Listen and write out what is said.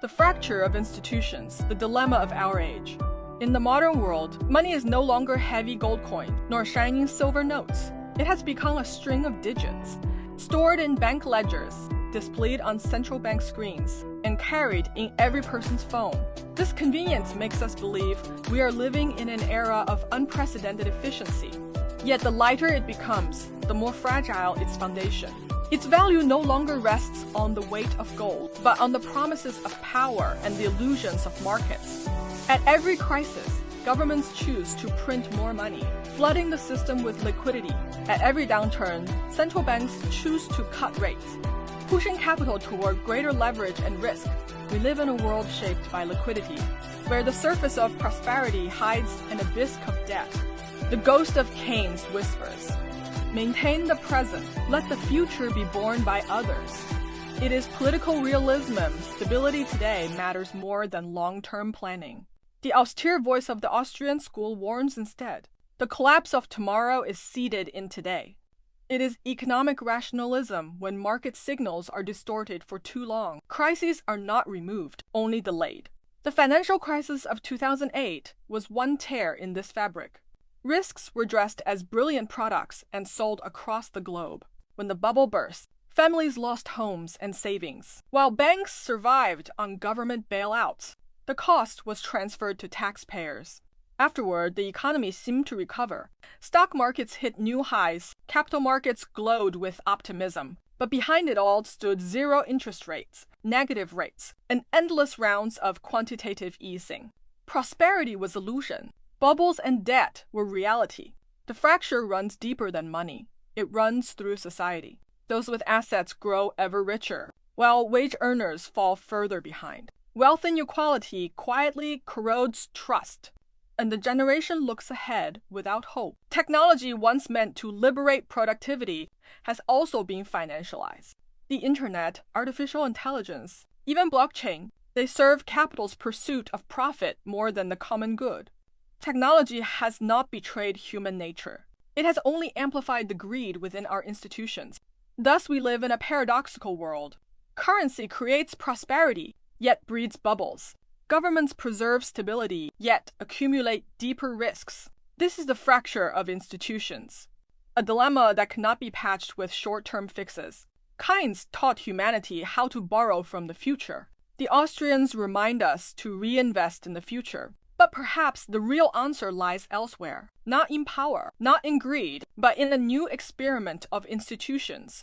The fracture of institutions, the dilemma of our age. In the modern world, money is no longer heavy gold coin, nor shining silver notes. It has become a string of digits, stored in bank ledgers, displayed on central bank screens, and carried in every person's phone. This convenience makes us believe we are living in an era of unprecedented efficiency. Yet the lighter it becomes, the more fragile its foundation. Its value no longer rests on the weight of gold, but on the promises of power and the illusions of markets. At every crisis, governments choose to print more money, flooding the system with liquidity. At every downturn, central banks choose to cut rates, pushing capital toward greater leverage and risk. We live in a world shaped by liquidity, where the surface of prosperity hides an abyss of debt. The ghost of Keynes whispers, "Maintain the present, let the future be borne by others." It is political realism. Stability today matters more than long-term planning. The austere voice of the Austrian school warns instead, the collapse of tomorrow is seated in today. It is economic rationalism when market signals are distorted for too long. Crises are not removed, only delayed. The financial crisis of 2008 was one tear in this fabric. Risks were dressed as brilliant products and sold across the globe. When the bubble burst, families lost homes and savings, while banks survived on government bailouts. The cost was transferred to taxpayers. Afterward, the economy seemed to recover. Stock markets hit new highs, capital markets glowed with optimism. But behind it all stood zero interest rates, negative rates, and endless rounds of quantitative easing. Prosperity was illusion. Bubbles and debt were reality. The fracture runs deeper than money. It runs through society. Those with assets grow ever richer, while wage earners fall further behind. Wealth inequality quietly corrodes trust, and the generation looks ahead without hope. Technology once meant to liberate productivity has also been financialized. The internet, artificial intelligence, even blockchain, they serve capital's pursuit of profit more than the common good. Technology has not betrayed human nature. It has only amplified the greed within our institutions. Thus, we live in a paradoxical world. Currency creates prosperity, yet breeds bubbles. Governments preserve stability, yet accumulate deeper risks. This is the fracture of institutions, a dilemma that cannot be patched with short-term fixes. Keynes taught humanity how to borrow from the future. The Austrians remind us to reinvest in the future. But perhaps the real answer lies elsewhere, not in power, not in greed, but in a new experiment of institutions,